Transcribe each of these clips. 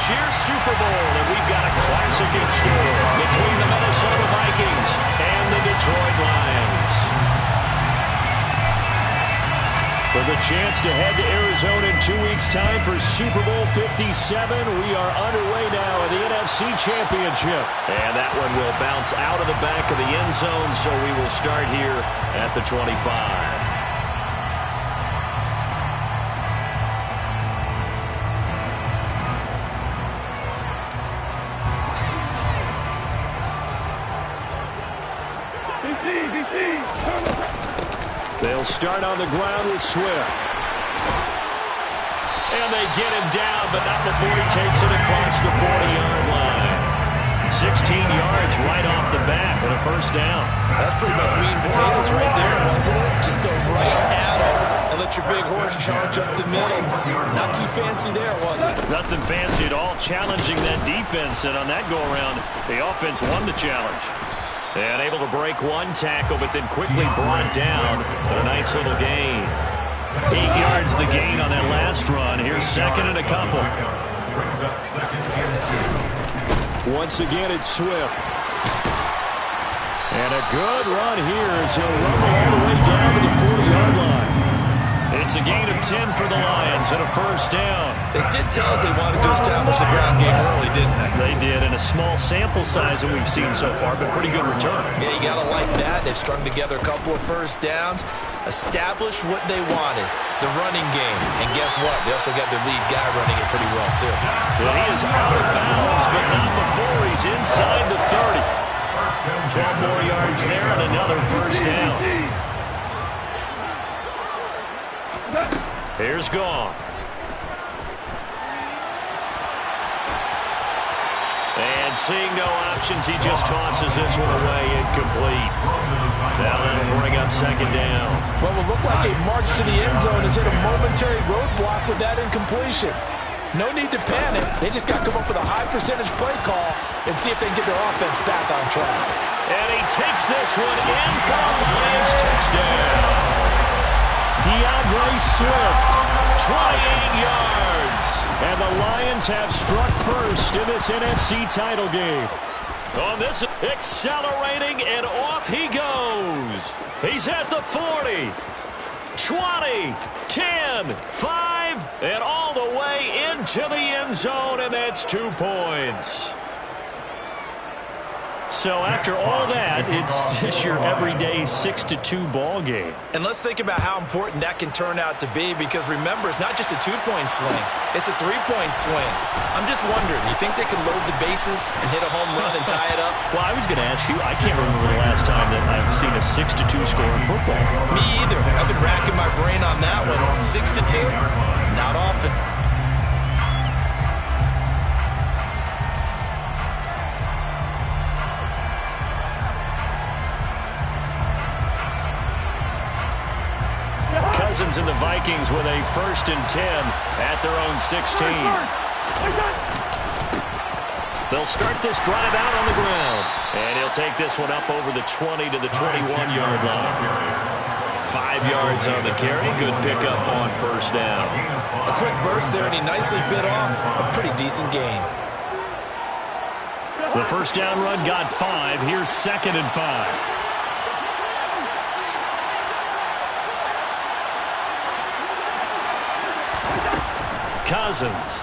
year's Super Bowl, and we've got a classic in store between the Minnesota Vikings and the Detroit Lions. With a chance to head to Arizona in 2 weeks' time for Super Bowl 57, we are underway now in the NFC Championship. And that one will bounce out of the back of the end zone, so we will start here at the 25. They'll start on the ground with Swift. And they get him down, but not before he takes it across the 40-yard line. 16 yards right off the bat and a first down. That's pretty much meat and potatoes right there, wasn't it? Just go right at him and let your big horse charge up the middle. Not too fancy there, was it? Nothing fancy at all, challenging that defense. And on that go-around, the offense won the challenge. And able to break one tackle, but then quickly brought down. But a nice little gain. 8 yards the gain on that last run. Here's second and a couple. Once again, it's Swift. And a good run here as he'll run all the way down to the 40-yard line. It's a gain of 10 for the Lions and a first down. They did tell us they wanted to establish the ground game early, didn't they? They did, and a small sample size that we've seen so far, but pretty good return. Yeah, you got to like that. They've strung together a couple of first downs, established what they wanted, the running game. And guess what? They also got their lead guy running it pretty well, too. Well, he is out of bounds, but not before he's inside the 30. 12 more yards there and another first down. Here's Goff. And seeing no options, he just tosses this one away, incomplete. Now that'll bring up second down. What will look like a march to the end zone has hit a momentary roadblock with that incompletion. No need to panic. They just got to come up with a high percentage play call and see if they can get their offense back on track. And he takes this one in for a Lions touchdown. DeAndre Swift, 28 yards. And the Lions have struck first in this NFC title game. On this, accelerating, and off he goes. He's at the 40, 20, 10, 5, and all the way into the end zone, and that's 2 points. So after all that, it's just your everyday 6-2 ball game. And let's think about how important that can turn out to be, because remember, it's not just a 2-point swing. It's a 3-point swing. I'm just wondering, you think they can load the bases and hit a home run and tie it up? Well, I was going to ask you, I can't remember the last time that I've seen a 6-2 score in football. Me either. I've been racking my brain on that one. 6-2? Not often. Cousins and the Vikings with a 1st and 10 at their own 16. They'll start this drive out on the ground. And he'll take this one up over the 20 to the 21-yard line. 5 yards on the carry. Good pickup on first down. A quick burst there, and he nicely bit off a pretty decent gain. The first down run got 5. Here's 2nd and 5. Cousins.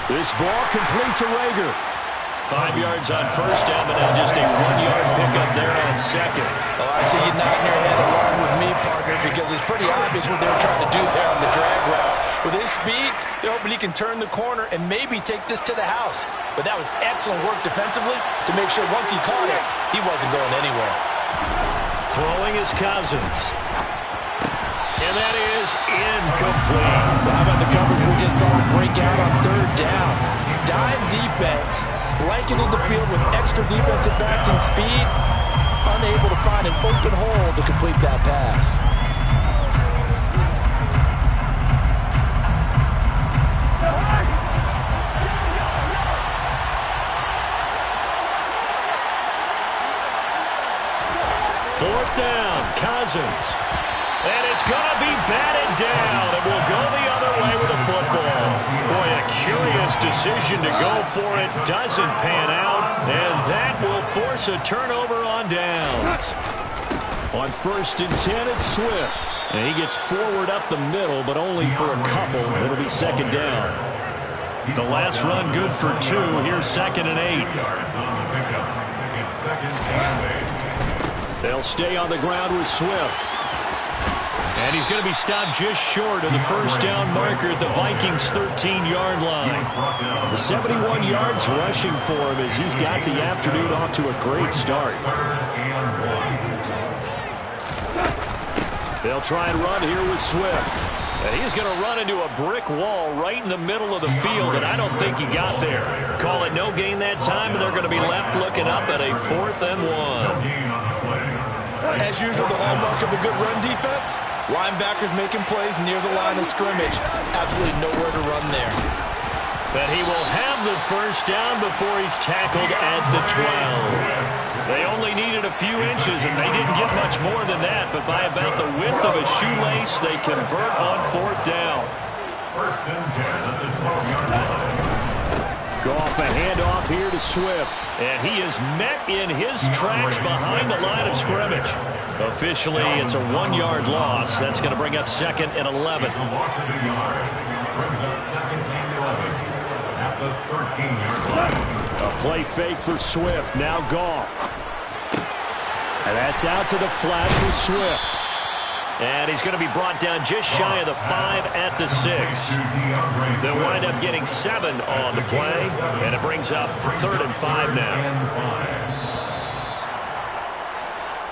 This ball complete to Rager. 5 yards on first down, but now just a 1-yard pickup there on second. Oh, I see you nodding your head along with me, partner, because it's pretty obvious what they were trying to do there on the drag route. With his speed, they're hoping he can turn the corner and maybe take this to the house. But that was excellent work defensively to make sure once he caught it, he wasn't going anywhere. Throwing is Cousins. And that is incomplete. How about the coverage we just saw break out on 3rd down? Dime defense, blanketed the field with extra defensive backs and speed, unable to find an open hole to complete that pass. Fourth down, Cousins. And it's going to be batted down. It will go the other way with a football. Boy, a decision to go for it doesn't pan out, and that will force a turnover on downs. On 1st and 10, it's Swift. And he gets forward up the middle, but only for a couple. It'll be 2nd down. The last run good for 2. Here's 2nd and 8. They'll stay on the ground with Swift. And he's going to be stopped just short of the 1st down marker at the Vikings' 13-yard line. The 71 yards rushing for him as he's got the afternoon off to a great start. They'll try and run here with Swift. And he's going to run into a brick wall right in the middle of the field, and I don't think he got there. Call it no gain that time, and they're going to be left looking up at a 4th and 1. As usual, the hallmark of a good run defense, linebackers making plays near the line of scrimmage. Absolutely nowhere to run there. But he will have the 1st down before he's tackled at the 12. They only needed a few inches, and they didn't get much more than that, but by about the width of a shoelace, they convert on 4th down. 1st and 10 at the 12-yard line. Goff a handoff here to Swift, and he is met in his tracks behind the line of scrimmage. Officially, it's a 1-yard loss. That's going to bring up 2nd and 11. Brings up 2nd and 11 at the 13-yard line. A play fake for Swift. Now Goff. And that's out to the flat for Swift. And he's going to be brought down just shy of the 5 at the 6. They'll wind up getting 7 on the play, and it brings up 3rd and 5 now.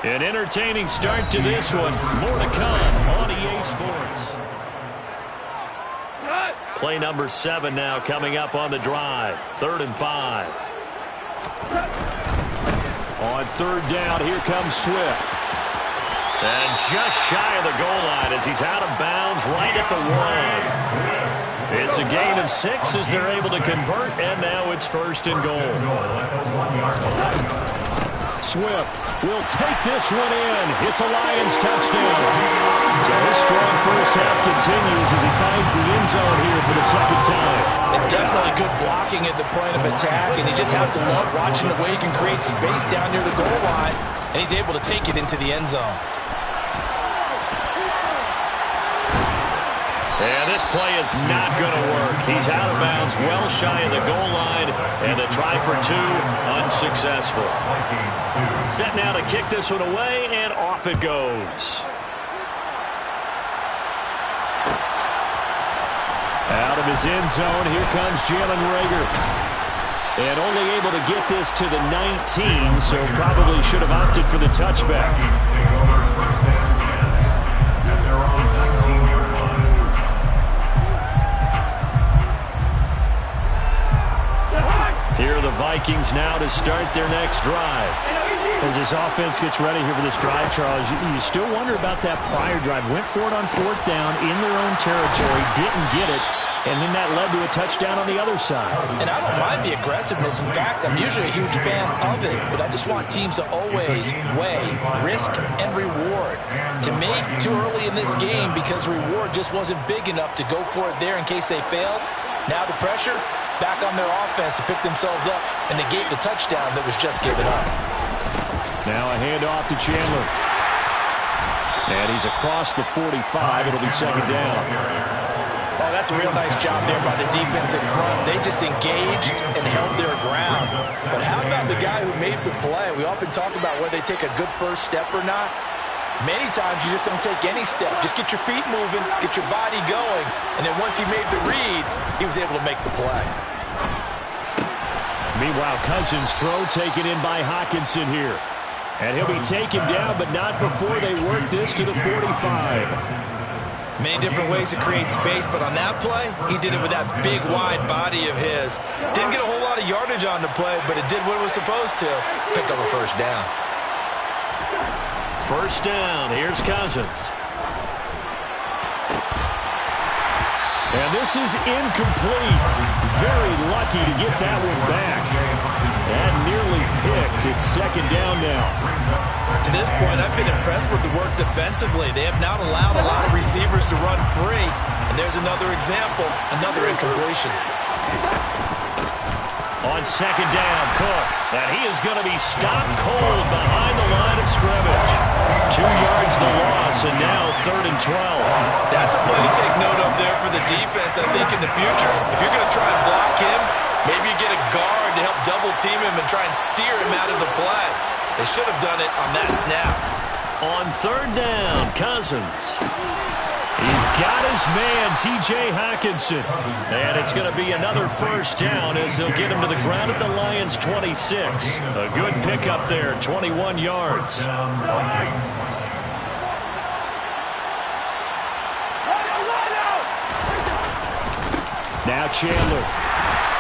An entertaining start to this one. More to come on EA Sports. Play number 7 now coming up on the drive. 3rd and 5. On 3rd down, here comes Swift. And just shy of the goal line as he's out of bounds right at the 1. It's a gain of 6 as they're able to convert, and now it's 1st and goal. Swift will take this one in. It's a Lions touchdown. So his strong first half continues as he finds the end zone here for the 2nd time. And definitely good blocking at the point of attack, and you just have to love watching the way he can create space down near the goal line, and he's able to take it into the end zone. And this play is not going to work. He's out of bounds well shy of the goal line, and the try for 2 unsuccessful. Set now to kick this one away, and off it goes. Out of his end zone, here comes Jalen Reagor. And only able to get this to the 19, so probably should have opted for the touchback. Here are the Vikings now to start their next drive. As this offense gets ready here for this drive, Charles, you still wonder about that prior drive. Went for it on 4th down in their own territory, didn't get it, and then that led to a touchdown on the other side. And I don't mind the aggressiveness. In fact, I'm usually a huge fan of it, but I just want teams to always weigh risk and reward. To me, too early in this game because reward just wasn't big enough to go for it there in case they failed. Now the pressure back on their offense to pick themselves up and negate the touchdown that was just given up. Now a handoff to Chandler. And he's across the 45. It'll be 2nd down. Oh, that's a real nice job there by the defense in front. They just engaged and held their ground. But how about the guy who made the play? We often talk about whether they take a good first step or not. Many times you just don't take any step. Just get your feet moving, get your body going, and then once he made the read, he was able to make the play. Meanwhile, Cousins' throw taken in by Hockenson here. And he'll be taken down, but not before they work this to the 45. Many different ways to create space, but on that play, he did it with that big, wide body of his. Didn't get a whole lot of yardage on the play, but it did what it was supposed to. Pick up a 1st down. 1st down. Here's Cousins. And this is incomplete. Very lucky to get that one back. That nearly picked. It's 2nd down now. To this point, I've been impressed with the work defensively. They have not allowed a lot of receivers to run free. And there's another example, another incompletion. On second down, Cook. And he is going to be stopped cold behind the line of scrimmage. 2 yards the loss, and now 3rd and 12. That's a play to take note of there for the defense, I think, in the future. If you're going to try and block him, maybe you get a guard to help double-team him and try and steer him out of the play. They should have done it on that snap. On 3rd down, Cousins. He's got his man, T.J. Hockenson. And it's going to be another 1st down as they'll get him to the ground at the Lions' 26. A good pickup there, 21 yards. Now Chandler.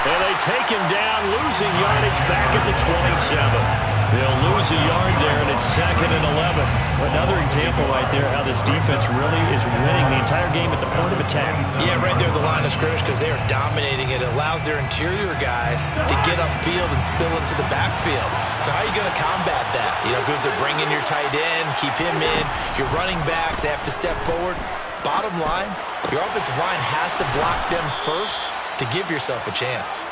And they take him down, losing yardage back at the 27. They'll lose a yard there, and it's 2nd and 11. Another example right there how this defense really is winning the entire game at the point of attack. Yeah, right there at the line of scrimmage because they are dominating it. It allows their interior guys to get upfield and spill into the backfield. So how are you going to combat that? You know, because they're bringing your tight end, keep him in. Your running backs, they have to step forward. Bottom line, your offensive line has to block them first to give yourself a chance.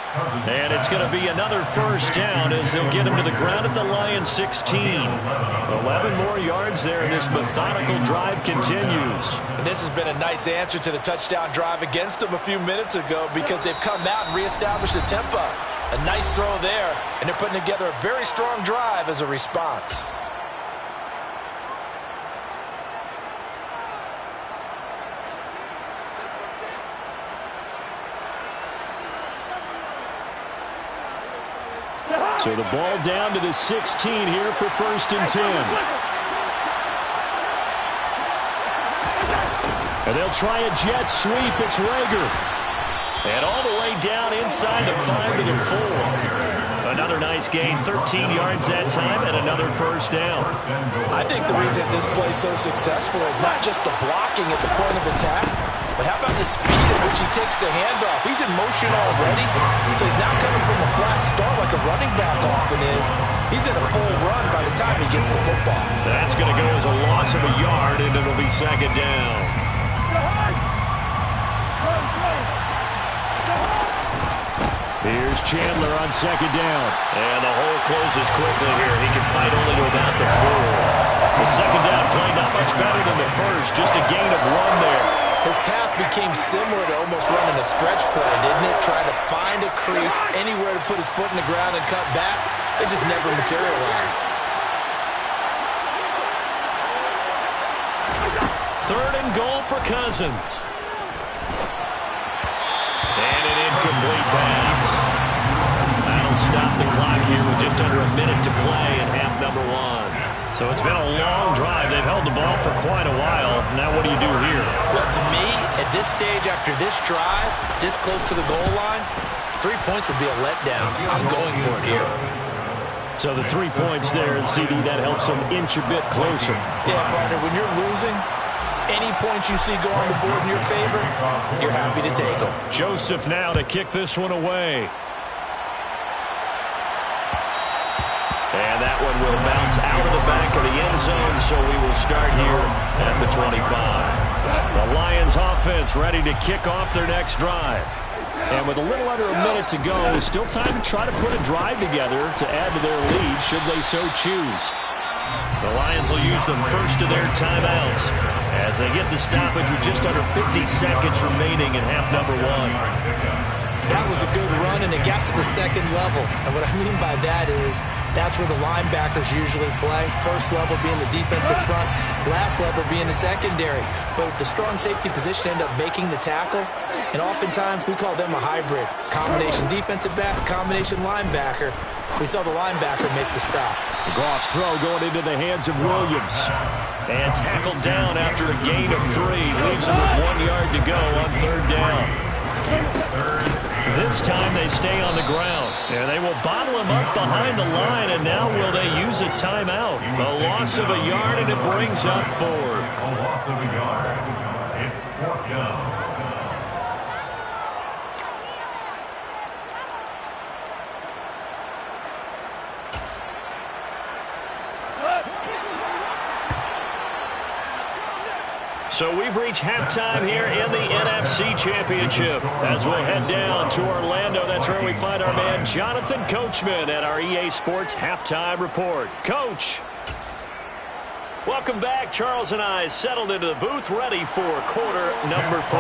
And it's going to be another 1st down as they'll get him to the ground at the Lions' 16. 11 more yards there, and this methodical drive continues. And this has been a nice answer to the touchdown drive against them a few minutes ago because they've come out and reestablished the tempo. A nice throw there, and they're putting together a very strong drive as a response. So the ball down to the 16 here for 1st and 10. And they'll try a jet sweep. It's Rager. And all the way down inside the 5 to the 4. Another nice gain, 13 yards that time, and another 1st down. I think the reason this play is so successful is not just the blocking at the point of attack, but how about the speed at which he takes the handoff? He's in motion already, so he's not coming from a flat start like a running back often is. He's in a full run by the time he gets the football. That's going to go as a loss of a yard, and it'll be 2nd down. Here's Chandler on 2nd down. And the hole closes quickly here. He can fight only to about the 4. The 2nd down play not much better than the 1st. Just a gain of 1 there. His path became similar to almost running a stretch play, didn't it? Trying to find a crease, anywhere to put his foot in the ground and cut back. It just never materialized. 3rd and goal for Cousins. And an incomplete pass. That'll stop the clock here with just under a minute to play in half number 1. So it's been a long drive. They've held the ball for quite a while. Now what do you do here? Well, to me, at this stage after this drive, this close to the goal line, 3 points would be a letdown. I'm going for it here. So the 3 points there, and CD, that helps them inch a bit closer. Yeah, partner, when you're losing, any points you see go on the board in your favor, you're happy to take them. Joseph now to kick this one away. And that one will bounce out of the back of the end zone, so we will start here at the 25. The Lions offense ready to kick off their next drive. And with a little under a minute to go, still time to try to put a drive together to add to their lead should they so choose. The Lions will use the first of their timeouts as they get the stoppage with just under 50 seconds remaining in half number 1. That was a good run, and it got to the 2nd level. And what I mean by that is that's where the linebackers usually play. First level being the defensive front, last level being the secondary. But the strong safety position ended up making the tackle, and oftentimes we call them a hybrid. Combination defensive back, combination linebacker. We saw the linebacker make the stop. Goff's throw going into the hands of Williams. And tackled down after a gain of 3. Leaves him with 1 yard to go on 3rd down. This time they stay on the ground. And they will bottle him up behind the line, and now will they use a timeout? A loss of a yard, and it brings up 4th. A loss of a yard. It's 4th down. So we've reached halftime here in the NFC Championship. As we'll head down to Orlando, that's where we find our man Jonathan Coachman at our EA Sports Halftime Report. Coach. Welcome back. Charles and I settled into the booth, ready for quarter number 3.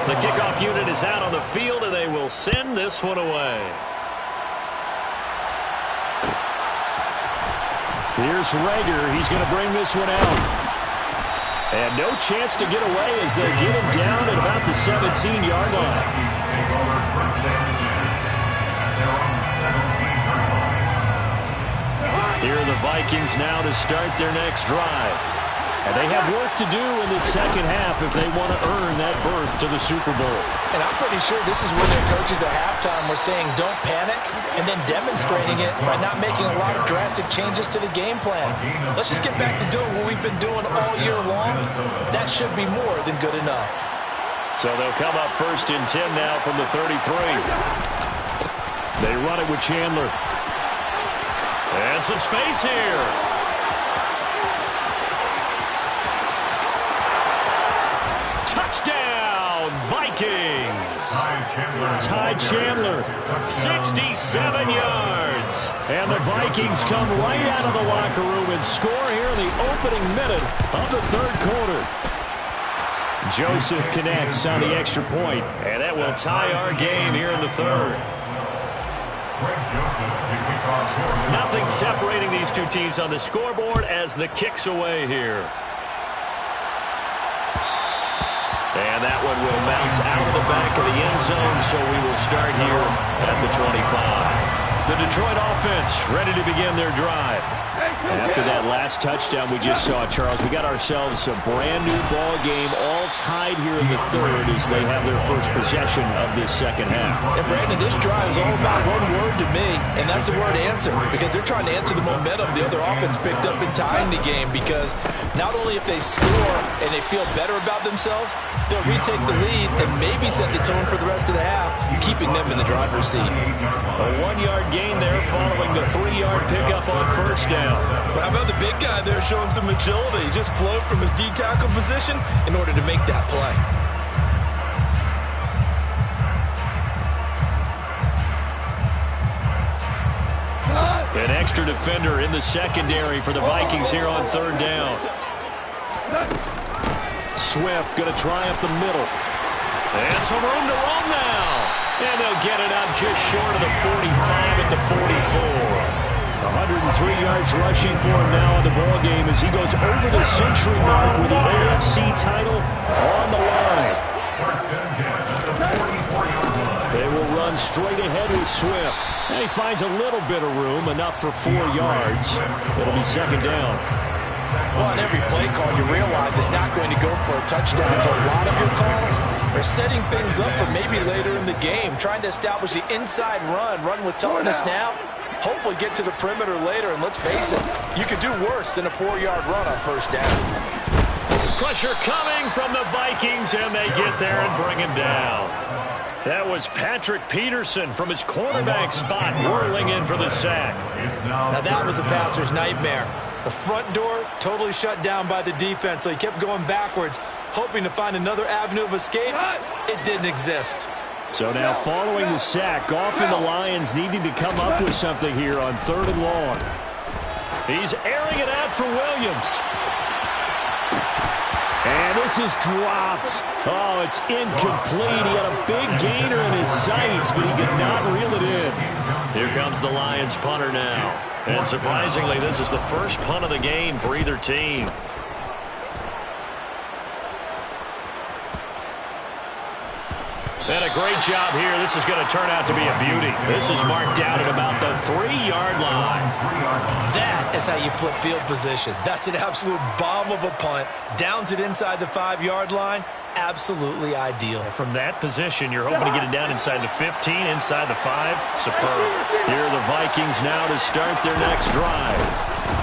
The kickoff unit is out on the field, and they will send this one away. Here's Rager. He's going to bring this one out. And no chance to get away as they get him down at about the 17-yard line. Here are the Vikings now to start their next drive. And they have work to do in the second half if they want to earn that berth to the Super Bowl. And I'm pretty sure this is where their coaches at halftime were saying don't panic and then demonstrating it by not making a lot of drastic changes to the game plan. Let's just get back to doing what we've been doing all year long. That should be more than good enough. So they'll come up 1st and 10 now from the 33. They run it with Chandler. And some space here. Touchdown, Vikings. Ty Chandler, 67 yards. And the Vikings come right out of the locker room and score here in the opening minute of the 3rd quarter. Joseph connects on the extra point, and that will tie our game here in the 3rd. Nothing separating these two teams on the scoreboard as the kick's away here. And that one will bounce out of the back of the end zone, so we will start here at the 25. The Detroit offense ready to begin their drive. After that last touchdown we just saw, Charles, we got ourselves a brand-new ball game, all tied here in the 3rd as they have their first possession of this second half. And, Brandon, this drive is all about one word to me, and that's the word answer, because they're trying to answer the momentum the other offense picked up in tying the game, because not only if they score and they feel better about themselves, they'll retake the lead and maybe set the tone for the rest of the half, keeping them in the driver's seat. A 1-yard gain there following the 3-yard pickup on 1st down. But how about the big guy there showing some agility? He just flowed from his D-tackle position in order to make that play. An extra defender in the secondary for the Vikings here on 3rd down. Swift going to try up the middle. And some room to run now. And they'll get it up just short of the 45 at the 44. 103 yards rushing for him now in the ballgame as he goes over the century mark with the AFC title on the line. They will run straight ahead with Swift. And he finds a little bit of room, enough for 4 yards. It'll be 2nd down. Well, on every play call, you realize it's not going to go for a touchdown. So a lot of your calls are setting things up for maybe later in the game, trying to establish the inside run with toughness now. Hopefully get to the perimeter later, and let's face it, you could do worse than a 4-yard run on 1st down. Pressure coming from the Vikings, and they get there and bring him down. That was Patrick Peterson from his cornerback spot whirling in for the sack. Now that was a passer's nightmare. The front door totally shut down by the defense, so he kept going backwards, hoping to find another avenue of escape. It didn't exist. So now following the sack, Goff and the Lions needing to come up with something here on 3rd and long. He's airing it out for Williams. And this is dropped. Oh, it's incomplete. He had a big gainer in his sights, but he could not reel it in. Here comes the Lions punter now. And surprisingly, this is the first punt of the game for either team. And a great job here. This is going to turn out to be a beauty. This is marked out at about the 3-yard line. That is how you flip field position. That's an absolute bomb of a punt. Downs it inside the 5-yard line. Absolutely ideal. From that position, you're hoping to get it down inside the 15, inside the 5. Superb. Here are the Vikings now to start their next drive.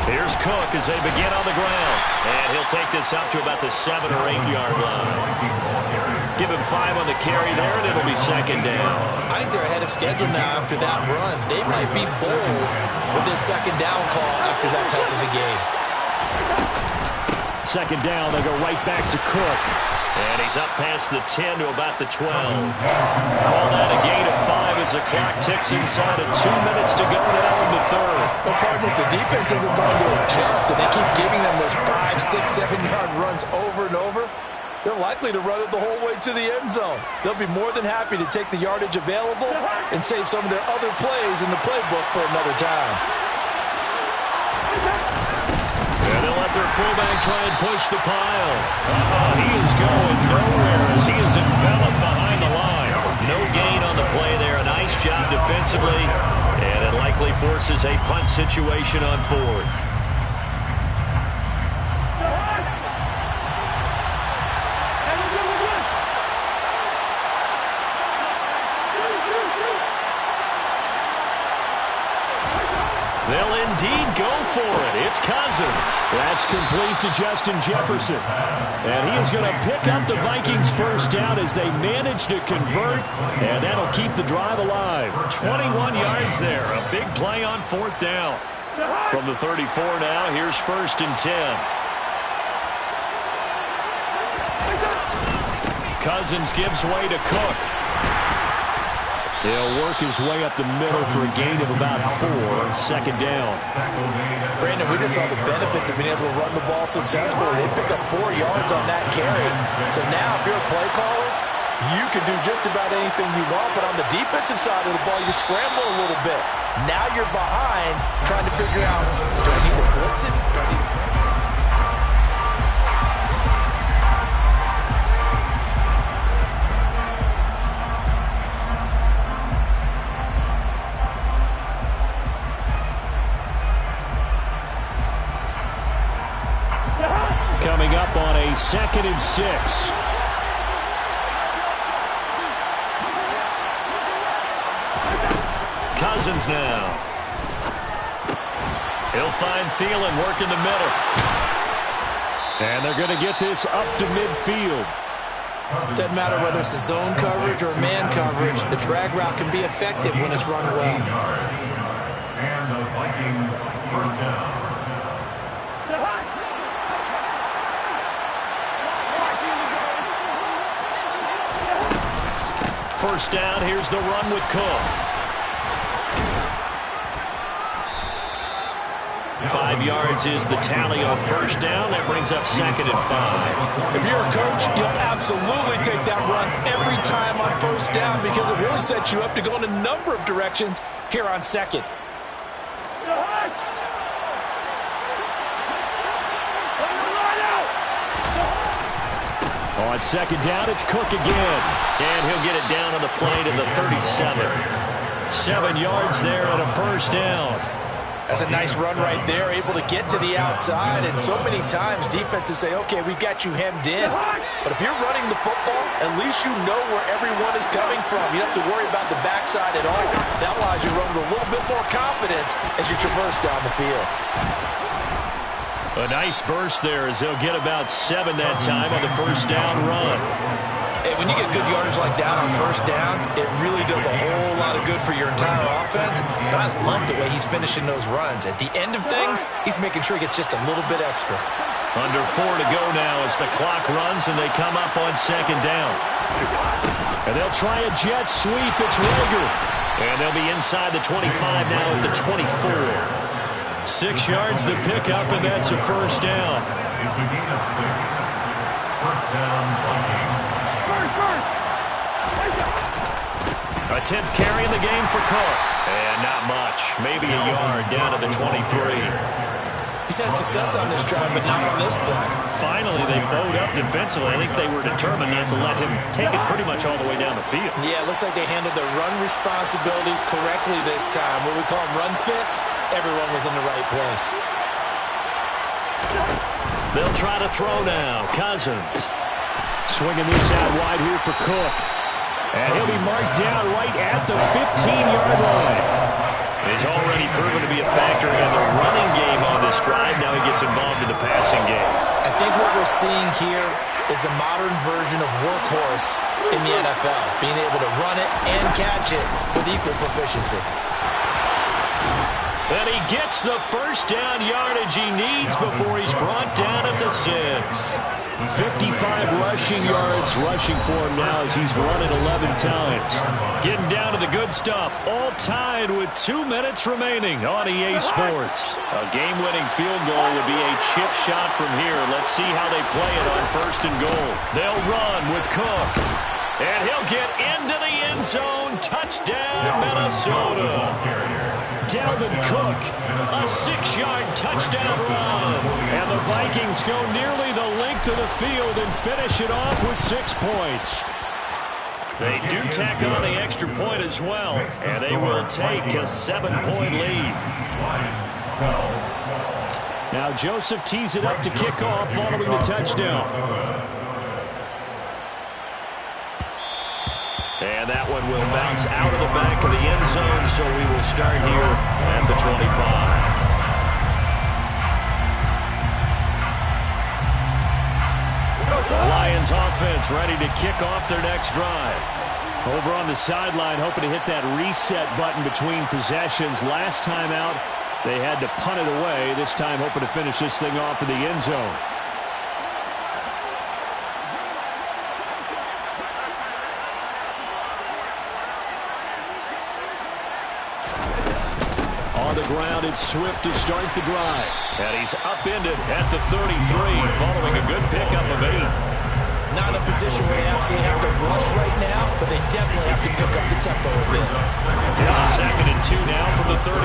Here's Cook as they begin on the ground. And he'll take this up to about the 7 or 8-yard line. Give him 5 on the carry there, and it'll be 2nd down. I think they're ahead of schedule now after that run. They might be bold with this 2nd down call after that type of a game. second down, they go right back to Cook. And he's up past the 10 to about the 12. Call that a gain of 5 as the clock ticks inside of 2 minutes to go now in the third. Well, partner, if the defense isn't going to adjust and they keep giving them those 5, 6, 7-yard runs over and over, they're likely to run it the whole way to the end zone. They'll be more than happy to take the yardage available and save some of their other plays in the playbook for another time. And they'll let their fullback try and push the pile. He is going nowhere as he is enveloped behind the line. No gain on the play there. A nice job defensively. And it likely forces a punt situation on fourth. They'll indeed go for it. It's Cousins. That's complete to Justin Jefferson. And he is going to pick up the Vikings first down as they manage to convert. And that'll keep the drive alive. 21 yards there. A big play on fourth down. From the 34 now, here's 1st and 10. Cousins gives way to Cook. He'll work his way up the middle for a gain of about 4. Second down. Brandon, we just saw the benefits of being able to run the ball successfully. They pick up 4 yards on that carry. So now if you're a play caller, you can do just about anything you want. But on the defensive side of the ball, you scramble a little bit. Now you're behind trying to figure out, do I need to blitz it? Do I need to press it? Coming up on a 2nd and 6. Cousins now. He'll find Thielen working the middle. And they're going to get this up to midfield. Doesn't matter whether it's a zone coverage or man coverage, the drag route can be effective when it's run well. And the Vikings first down. First down, here's the run with Cook. 5 yards is the tally on first down. That brings up 2nd and 5. If you're a coach, you'll absolutely take that run every time on first down because it really sets you up to go in a number of directions here on 2nd. On 2nd down, it's Cook again. And he'll get it down on the play to the 37. 7 yards there and a first down. That's a nice run right there, able to get to the outside. And so many times defenses say, okay, we've got you hemmed in. But if you're running the football, at least you know where everyone is coming from. You don't have to worry about the backside at all. That allows you to run with a little bit more confidence as you traverse down the field. A nice burst there as they'll get about 7 that time on the first down run. And when you get good yardage like that on first down, it really does a whole lot of good for your entire offense. But I love the way he's finishing those runs. At the end of things, he's making sure he gets just a little bit extra. Under 4 to go now as the clock runs and they come up on 2nd down. And they'll try a jet sweep. It's Rager. And they'll be inside the 25 now at the 24. 6 yards the pickup, and that's a first down. It's a gain of 6. First down, Vikings. A 10th carry in the game for Cook. And not much. Maybe a yard down to the 23. He's had success on this drive, but not on this play. Finally, they bowed up defensively. I think they were determined not to let him take it pretty much all the way down the field. Yeah, it looks like they handled their run responsibilities correctly this time. What we call them run fits, everyone was in the right place. They'll try to throw now. Cousins. Swinging this out wide here for Cook. And he'll be marked down right at the 15-yard line. He's already proven to be a factor in the running game on this drive. Now he gets involved in the passing game. I think what we're seeing here is the modern version of workhorse in the NFL, being able to run it and catch it with equal proficiency. And he gets the first down yardage he needs before he's brought down at the 6. 55 rushing yards rushing for him now as he's run it 11 times. Getting down to the good stuff. All tied with 2 minutes remaining on EA Sports. A game-winning field goal would be a chip shot from here. Let's see how they play it on 1st and goal. They'll run with Cook. And he'll get into the end zone. Touchdown, Minnesota. Dalvin Cook, a 6-yard touchdown run. And the Vikings go nearly the length of the field and finish it off with 6 points. They do tack on the extra point as well, and they will take a 7-point lead. Now Joseph tees it up to kick off following the touchdown. And that one will bounce out of the back of the end zone, so we will start here at the 25. The Lions offense ready to kick off their next drive. Over on the sideline, hoping to hit that reset button between possessions. Last time out, they had to punt it away. This time hoping to finish this thing off in the end zone. On the ground, it's Swift to start the drive. And he's upended at the 33, following a good pickup of 8. Not in a position where they absolutely have to rush right now, but they definitely have to pick up the tempo a bit. Here's a 2nd and 2 now from the 33.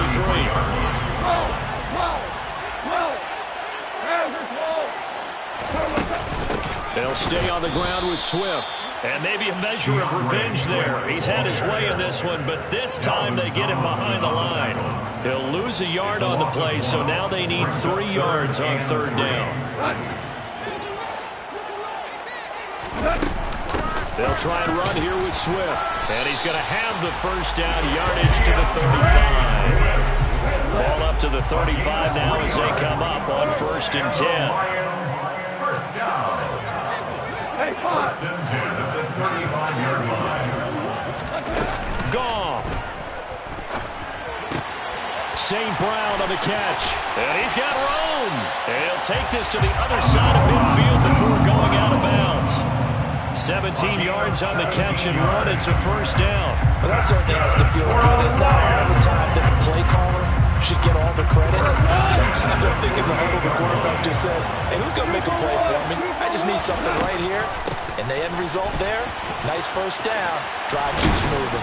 They'll stay on the ground with Swift. And maybe a measure of revenge there. He's had his way in this one, but this time they get him behind the line. He'll lose a yard on the play, so now they need 3 yards on 3rd down. They'll try and run here with Swift. And he's going to have the first down yardage to the 35. Ball up to the 35 now as they come up on 1st and 10. First down. First and 10 at the 35-yard line. Goff. St. Brown on the catch. And he's got room. And he'll take this to the other side of midfield before going out of bounds. 17 yards on the catch and run. It's a first down. Well, that certainly has to feel good. It's not all the time that the play caller should get all the credit. Sometimes I'm thinking the whole the quarterback just says, hey, who's going to make a play for me? I just need something right here. And the end result there, nice first down. Drive keeps moving.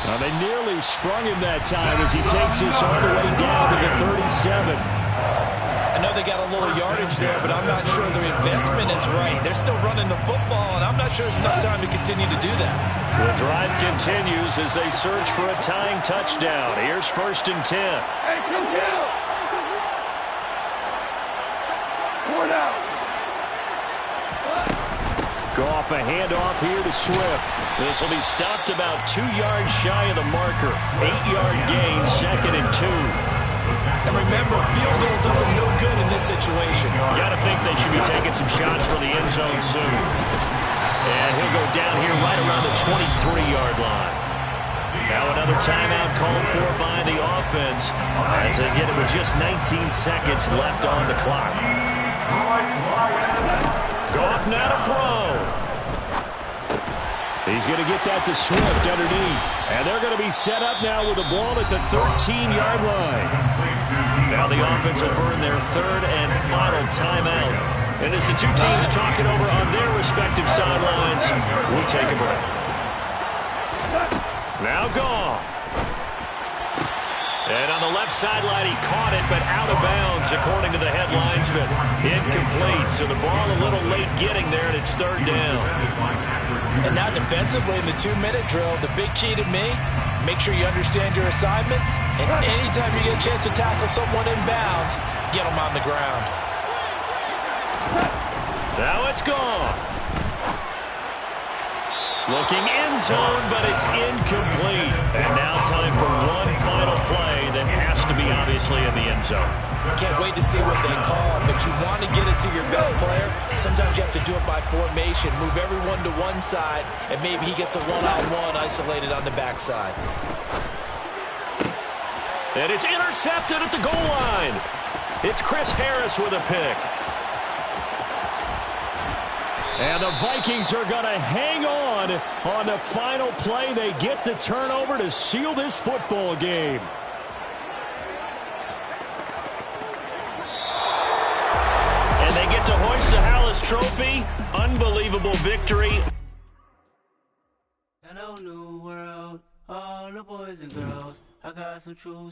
Now they nearly sprung him that time as he takes this all the way down to the 37. I know they got a little yardage there, but I'm not sure their investment is right. They're still running the football, and I'm not sure there's enough time to continue to do that. The drive continues as they search for a tying touchdown. Here's 1st and 10. Hey, kill! Four down. Goff a handoff here to Swift. This will be stopped about 2 yards shy of the marker. 8-yard gain, 2nd and 2. And remember, field goal does them no good in this situation. You got to think they should be taking some shots for the end zone soon. And he'll go down here right around the 23-yard line. Now another timeout called for by the offense as they get it with just 19 seconds left on the clock. Goff now to throw. He's going to get that to Swift underneath. And they're going to be set up now with the ball at the 13-yard line. Now the offense will burn their 3rd and final timeout. And as the two teams talk it over on their respective sidelines, we take a break. Now Goff. And on the left sideline, he caught it, but out of bounds, according to the headlines, but incomplete. So the ball a little late getting there, and it's 3rd down. And now defensively in the 2-minute drill, the big key to me, make sure you understand your assignments, and anytime you get a chance to tackle someone in bounds, get them on the ground. Now it's gone. Looking end zone, but it's incomplete. And now time for one final play that has to be obviously in the end zone. Can't wait to see what they call, but you want to get it to your best player. Sometimes you have to do it by formation. Move everyone to one side, and maybe he gets a one-on-one isolated on the backside. And it's intercepted at the goal line. It's Chris Harris with a pick. And the Vikings are going to hang on the final play. They get the turnover to seal this football game. And they get to hoist the Hallis Trophy. Unbelievable victory. Hello, new world, all the boys and girls. I got some true